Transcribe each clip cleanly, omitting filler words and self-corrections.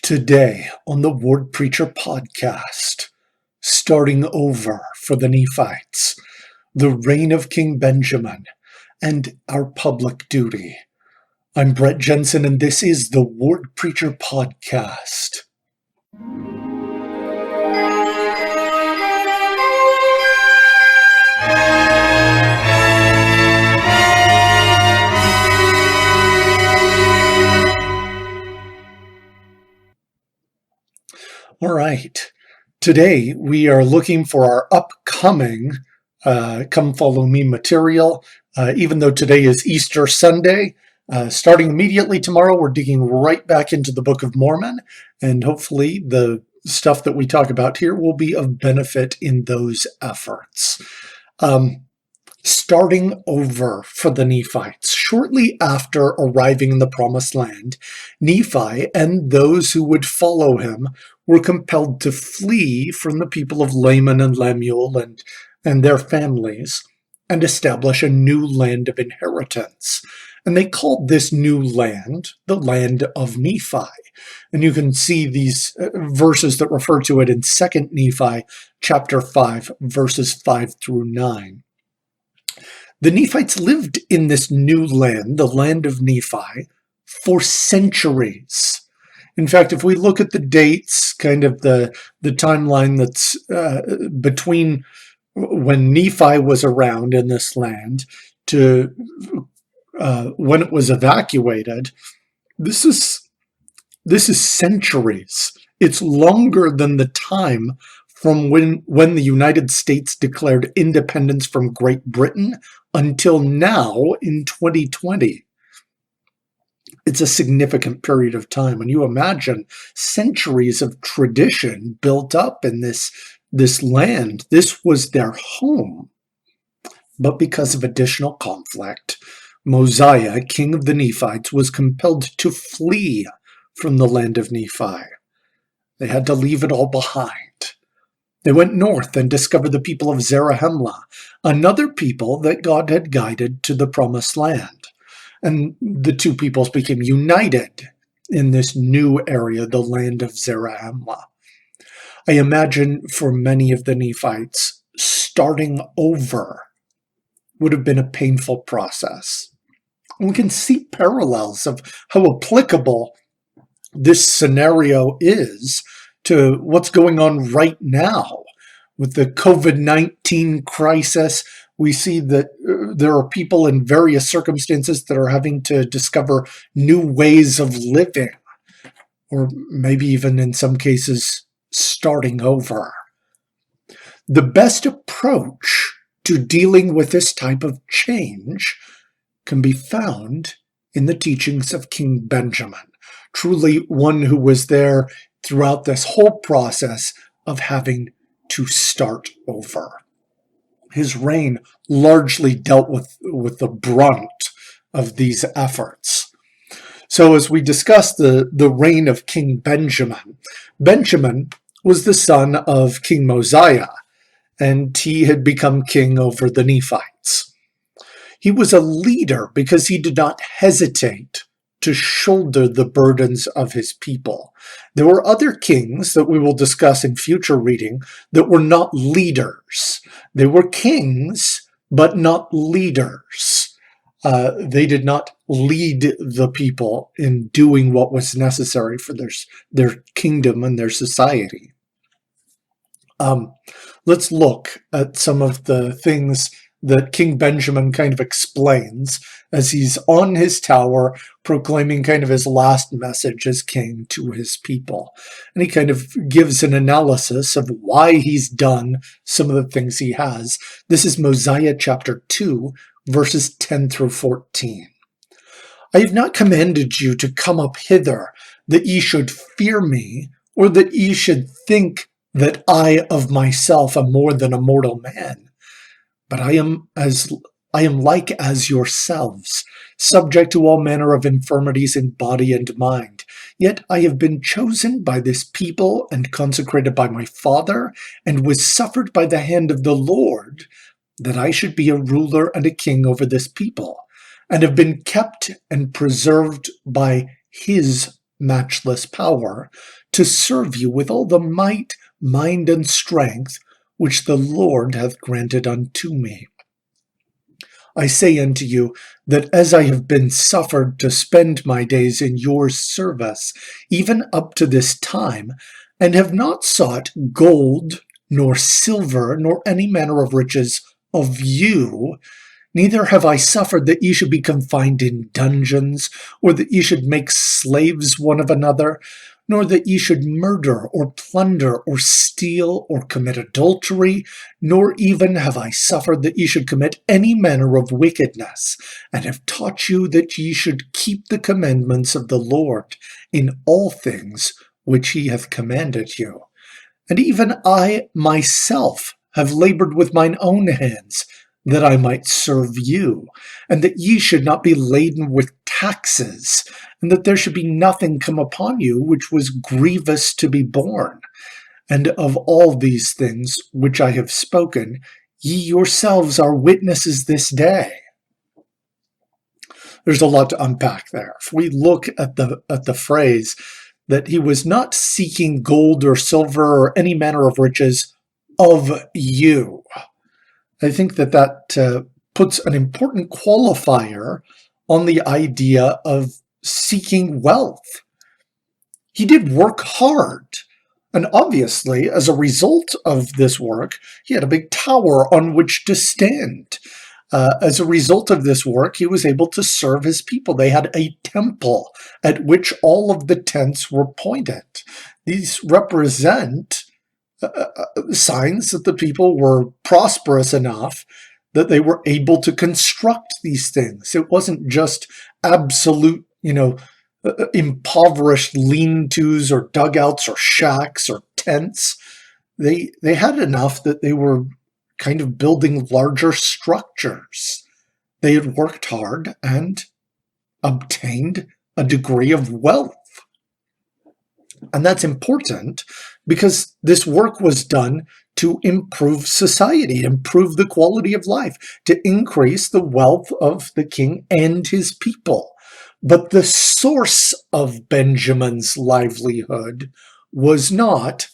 Today on the Word Preacher Podcast, starting over for the Nephites, the reign of King Benjamin, and our public duty. I'm Brett Jensen, and this is the Word Preacher Podcast. All right. Today we are looking for our upcoming Come Follow Me material. Even though today is Easter Sunday, starting immediately tomorrow, we're digging right back into the Book of Mormon, and hopefully the stuff that we talk about here will be of benefit in those efforts. Starting over for the Nephites. Shortly after arriving in the Promised Land, Nephi and those who would follow him were compelled to flee from the people of Laman and Lemuel and their families and establish a new land of inheritance. And they called this new land the land of Nephi. And you can see these verses that refer to it in 2 Nephi chapter 5, verses 5 through 9. The Nephites lived in this new land, the land of Nephi, for centuries. In fact, if we look at the dates, kind of the timeline that's between when Nephi was around in this land to when it was evacuated, this is centuries. It's longer than the time from when the United States declared independence from Great Britain until now in 2020. It's a significant period of time. And you imagine centuries of tradition built up in this land. This was their home. But because of additional conflict, Mosiah, king of the Nephites, was compelled to flee from the land of Nephi. They had to leave it all behind. They went north and discovered the people of Zarahemla, another people that God had guided to the Promised Land. And the two peoples became united in this new area, the land of Zarahemla. I imagine for many of the Nephites, starting over would have been a painful process. And we can see parallels of how applicable this scenario is to what's going on right now. With the COVID-19 crisis, we see that there are people in various circumstances that are having to discover new ways of living, or maybe even in some cases, starting over. The best approach to dealing with this type of change can be found in the teachings of King Benjamin, truly one who was there throughout this whole process of having to start over. His reign largely dealt with the brunt of these efforts. So as we discuss the reign of King Benjamin, Benjamin was the son of King Mosiah, and he had become king over the Nephites. He was a leader because he did not hesitate to shoulder the burdens of his people. There were other kings that we will discuss in future reading that were not leaders. They were kings, but not leaders. They did not lead the people in doing what was necessary for their kingdom and their society. Let's look at some of the things that King Benjamin kind of explains as he's on his tower proclaiming kind of his last message as king to his people. And he kind of gives an analysis of why he's done some of the things he has. This is Mosiah chapter 2, verses 10 through 14. I have not commanded you to come up hither, that ye should fear me, or that ye should think that I of myself am more than a mortal man. But I am like as yourselves, subject to all manner of infirmities in body and mind. Yet I have been chosen by this people and consecrated by my Father, and was suffered by the hand of the Lord, that I should be a ruler and a king over this people, and have been kept and preserved by his matchless power, to serve you with all the might, mind, and strength which the Lord hath granted unto me. I say unto you, that as I have been suffered to spend my days in your service, even up to this time, and have not sought gold, nor silver, nor any manner of riches of you, neither have I suffered that ye should be confined in dungeons, or that ye should make slaves one of another, nor that ye should murder, or plunder, or steal, or commit adultery, nor even have I suffered that ye should commit any manner of wickedness, and have taught you that ye should keep the commandments of the Lord in all things which he hath commanded you. And even I myself have labored with mine own hands, that I might serve you, and that ye should not be laden with taxes, and that there should be nothing come upon you which was grievous to be borne. And of all these things which I have spoken, ye yourselves are witnesses this day. There's a lot to unpack there. If we look at the phrase that he was not seeking gold or silver or any manner of riches of you, I think that puts an important qualifier on the idea of seeking wealth. He did work hard, and obviously, as a result of this work, he had a big tower on which to stand. As a result of this work, he was able to serve his people. They had a temple at which all of the tents were pointed. These represent signs that the people were prosperous enough that they were able to construct these things. It wasn't just absolute, impoverished lean-tos or dugouts or shacks or tents. They had enough that they were kind of building larger structures. They had worked hard and obtained a degree of wealth. And that's important because this work was done to improve society, improve the quality of life, to increase the wealth of the king and his people. But the source of Benjamin's livelihood was not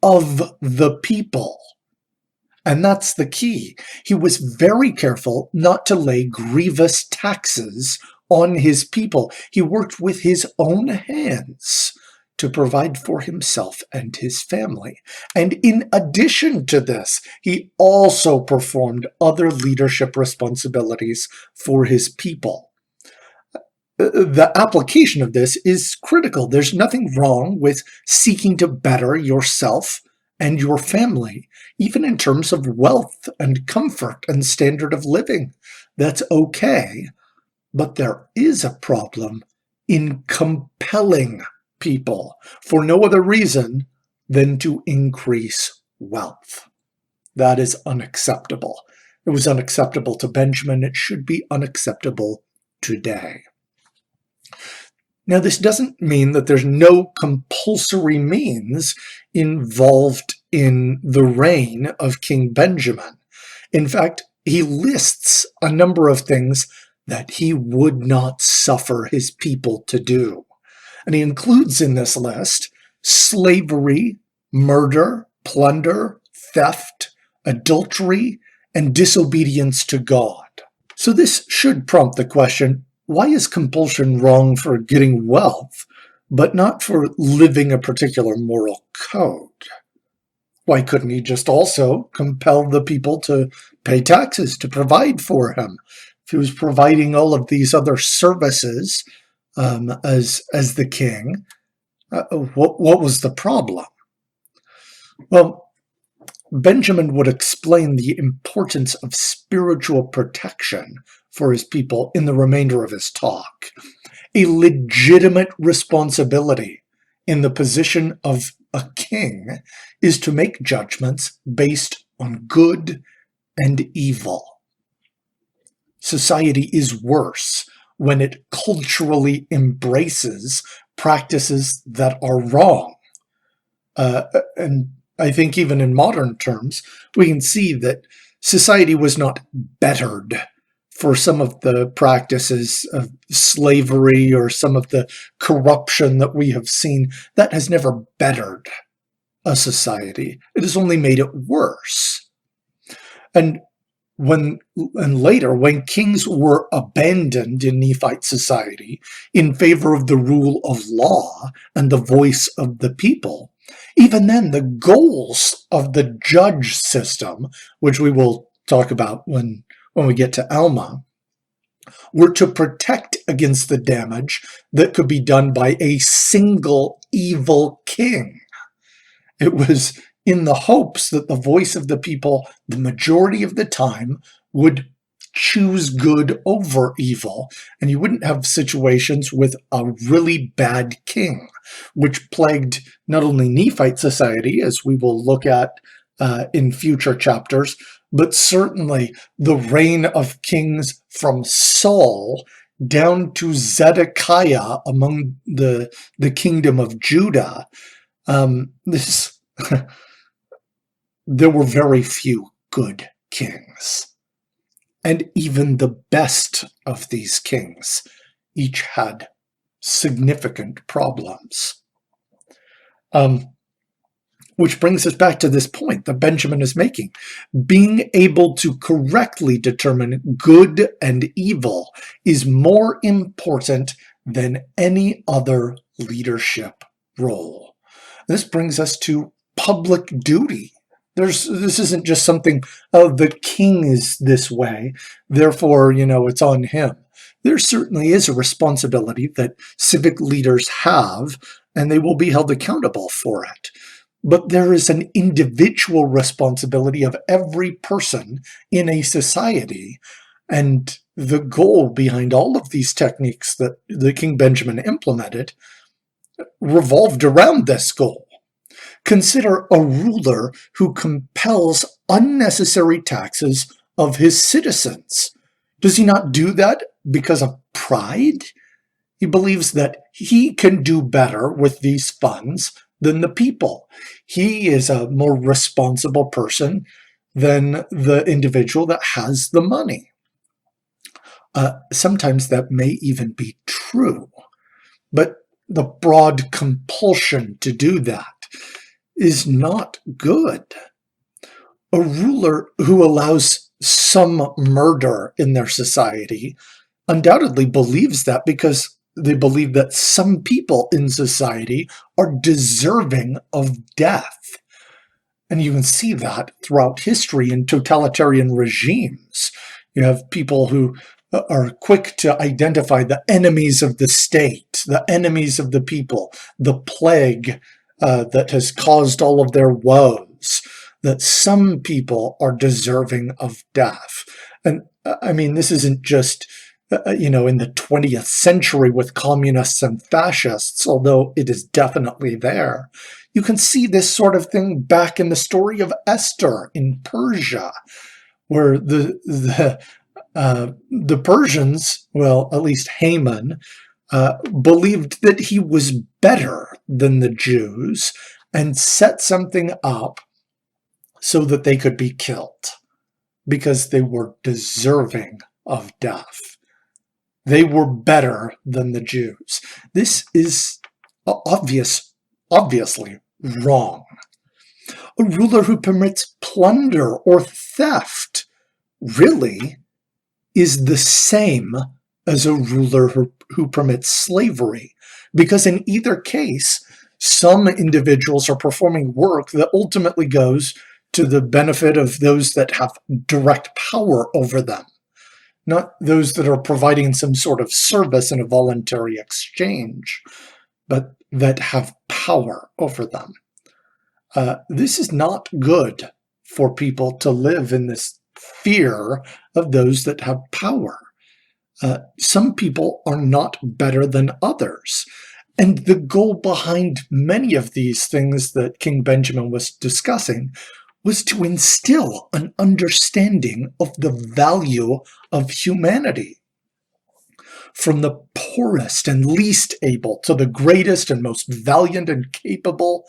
of the people. And that's the key. He was very careful not to lay grievous taxes on his people. He worked with his own hands to provide for himself and his family. And in addition to this, he also performed other leadership responsibilities for his people. The application of this is critical. There's nothing wrong with seeking to better yourself and your family, even in terms of wealth and comfort and standard of living. That's okay. But there is a problem in compelling people for no other reason than to increase wealth. That is unacceptable. It was unacceptable to Benjamin. It should be unacceptable today. Now, this doesn't mean that there's no compulsory means involved in the reign of King Benjamin. In fact, he lists a number of things that he would not suffer his people to do. And he includes in this list slavery, murder, plunder, theft, adultery, and disobedience to God. So this should prompt the question, why is compulsion wrong for getting wealth, but not for living a particular moral code? Why couldn't he just also compel the people to pay taxes, to provide for him? If he was providing all of these other services as the king, what was the problem? Well, Benjamin would explain the importance of spiritual protection for his people in the remainder of his talk. A legitimate responsibility in the position of a king is to make judgments based on good and evil. Society is worse when it culturally embraces practices that are wrong. And I think even in modern terms, we can see that society was not bettered for some of the practices of slavery or some of the corruption that we have seen, that has never bettered a society. It has only made it worse. And later, when kings were abandoned in Nephite society in favor of the rule of law and the voice of the people, even then the goals of the judge system, which we will talk about when we get to Alma, were to protect against the damage that could be done by a single evil king. It was in the hopes that the voice of the people, the majority of the time, would choose good over evil, and you wouldn't have situations with a really bad king, which plagued not only Nephite society, as we will look at in future chapters, but certainly the reign of kings from Saul down to Zedekiah among the kingdom of Judah. There were very few good kings. And even the best of these kings each had significant problems. Which brings us back to this point that Benjamin is making. Being able to correctly determine good and evil is more important than any other leadership role. This brings us to public duty. This isn't just something, oh, the king is this way, therefore, it's on him. There certainly is a responsibility that civic leaders have, and they will be held accountable for it. But there is an individual responsibility of every person in a society, and the goal behind all of these techniques that the King Benjamin implemented revolved around this goal. Consider a ruler who compels unnecessary taxes of his citizens. Does he not do that because of pride? He believes that he can do better with these funds than the people. He is a more responsible person than the individual that has the money. Sometimes that may even be true, but the broad compulsion to do that is not good. A ruler who allows some murder in their society undoubtedly believes that because they believe that some people in society are deserving of death. And you can see that throughout history in totalitarian regimes. You have people who are quick to identify the enemies of the state, the enemies of the people, the plague that has caused all of their woes, that some people are deserving of death. And I mean, this isn't just, in the 20th century with communists and fascists, although it is definitely there. You can see this sort of thing back in the story of Esther in Persia, where the Persians, well, at least Haman, believed that he was better than the Jews and set something up so that they could be killed because they were deserving of death. They were better than the Jews. This is obviously wrong. A ruler who permits plunder or theft really is the same as a ruler who permits slavery, because in either case, some individuals are performing work that ultimately goes to the benefit of those that have direct power over them, not those that are providing some sort of service in a voluntary exchange, but that have power over them. This is not good for people to live in this fear of those that have power. Some people are not better than others. And the goal behind many of these things that King Benjamin was discussing was to instill an understanding of the value of humanity. From the poorest and least able to the greatest and most valiant and capable,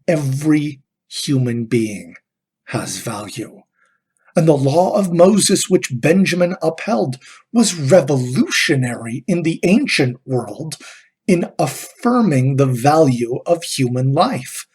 every human being has value. And the law of Moses, which Benjamin upheld, was revolutionary in the ancient world in affirming the value of human life.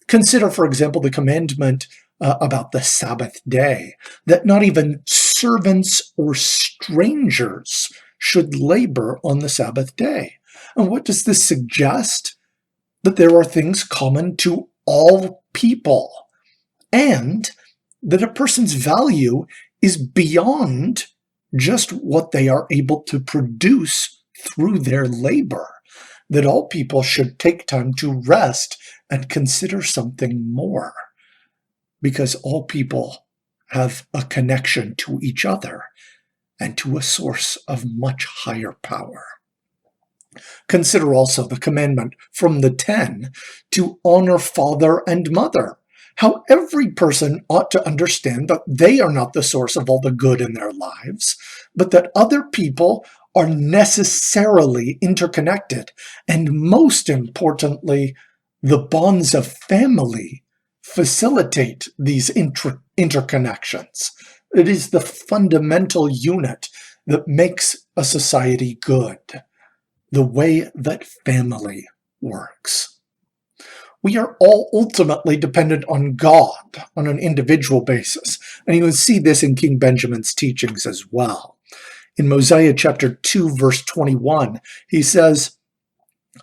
Consider, for example, the commandment about the Sabbath day, that not even servants or strangers should labor on the Sabbath day. And what does this suggest? That there are things common to all people, and that a person's value is beyond just what they are able to produce through their labor, that all people should take time to rest and consider something more, because all people have a connection to each other and to a source of much higher power. Consider also the commandment from the 10 to honor father and mother. How every person ought to understand that they are not the source of all the good in their lives, but that other people are necessarily interconnected, and most importantly, the bonds of family facilitate these interconnections. It is the fundamental unit that makes a society good. The way that family works. We are all ultimately dependent on God on an individual basis, and you can see this in King Benjamin's teachings as well. In Mosiah chapter 2, verse 21, he says,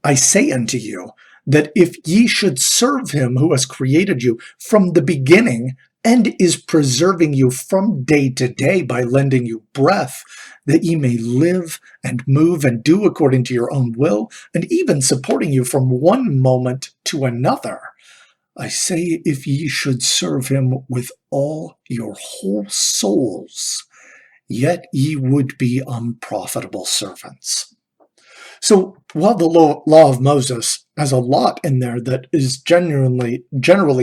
I say unto you, that if ye should serve him who has created you from the beginning, and is preserving you from day to day by lending you breath, that ye may live and move and do according to your own will, and even supporting you from one moment to another. I say, if ye should serve him with all your whole souls, yet ye would be unprofitable servants. So while the law of Moses has a lot in there that is generally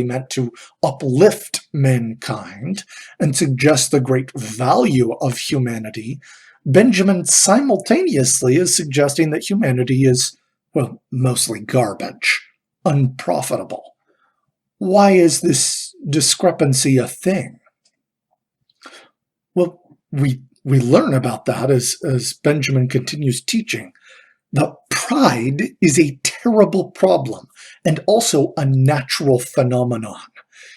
meant to uplift mankind and suggest the great value of humanity, Benjamin simultaneously is suggesting that humanity is, well, mostly garbage, unprofitable. Why is this discrepancy a thing? Well, we learn about that as Benjamin continues teaching. That pride is a terrible problem and also a natural phenomenon.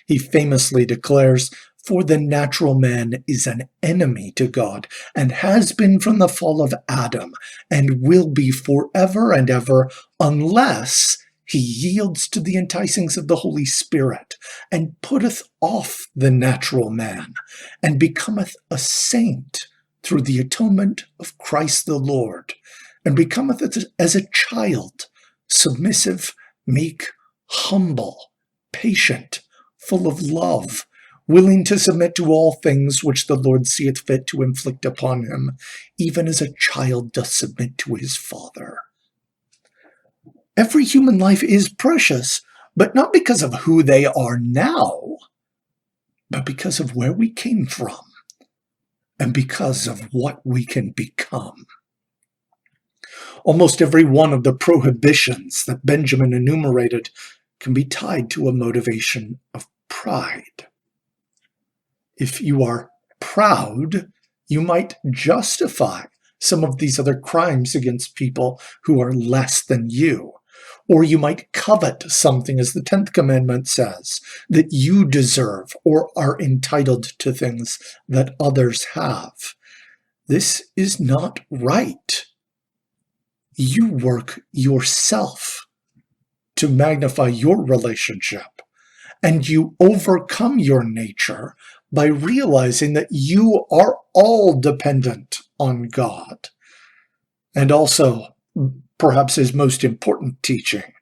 He famously declares, for the natural man is an enemy to God, and has been from the fall of Adam, and will be forever and ever, unless he yields to the enticings of the Holy Spirit, and putteth off the natural man, and becometh a saint through the atonement of Christ the Lord, and becometh as a child, submissive, meek, humble, patient, full of love, willing to submit to all things which the Lord seeth fit to inflict upon him, even as a child doth submit to his father. Every human life is precious, but not because of who they are now, but because of where we came from, and because of what we can become. Almost every one of the prohibitions that Benjamin enumerated can be tied to a motivation of pride. If you are proud, you might justify some of these other crimes against people who are less than you. Or you might covet something, as the 10th commandment says, that you deserve or are entitled to things that others have. This is not right. You work yourself to magnify your relationship, and you overcome your nature by realizing that you are all dependent on God. And also, perhaps his most important teaching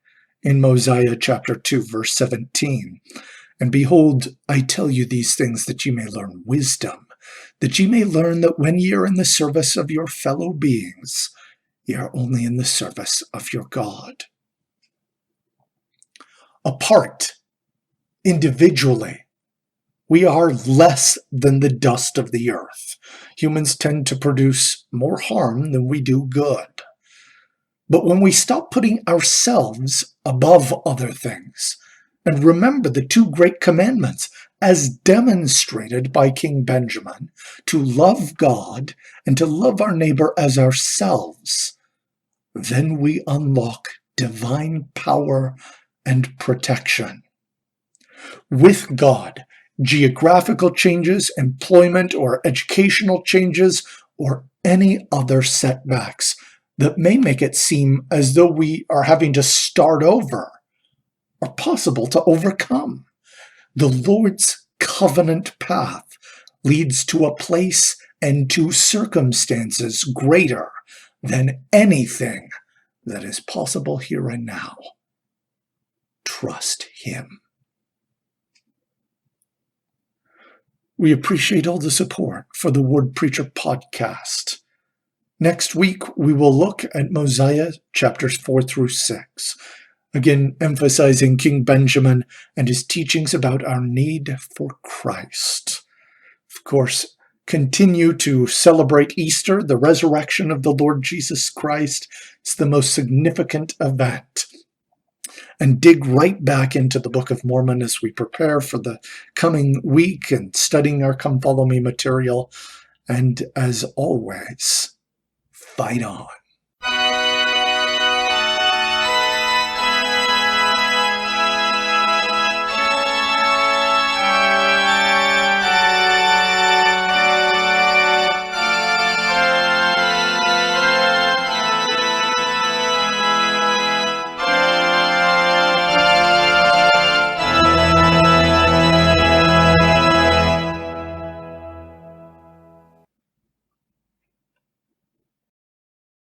in Mosiah chapter 2, verse 17, and behold, I tell you these things that ye may learn wisdom, that ye may learn that when ye are in the service of your fellow beings, ye are only in the service of your God. Apart, individually, we are less than the dust of the earth. Humans tend to produce more harm than we do good. But when we stop putting ourselves above other things, and remember the two great commandments, as demonstrated by King Benjamin, to love God and to love our neighbor as ourselves, then we unlock divine power and protection. With God, geographical changes, employment or educational changes, or any other setbacks that may make it seem as though we are having to start over are possible to overcome. The Lord's covenant path leads to a place and to circumstances greater than anything that is possible here and now. Trust Him. We appreciate all the support for the Word Preacher podcast. Next week, we will look at Mosiah chapters 4 through 6, again emphasizing King Benjamin and his teachings about our need for Christ. Of course, continue to celebrate Easter, the resurrection of the Lord Jesus Christ. It's the most significant event. And dig right back into the Book of Mormon as we prepare for the coming week and studying our Come Follow Me material. And as always, fight on.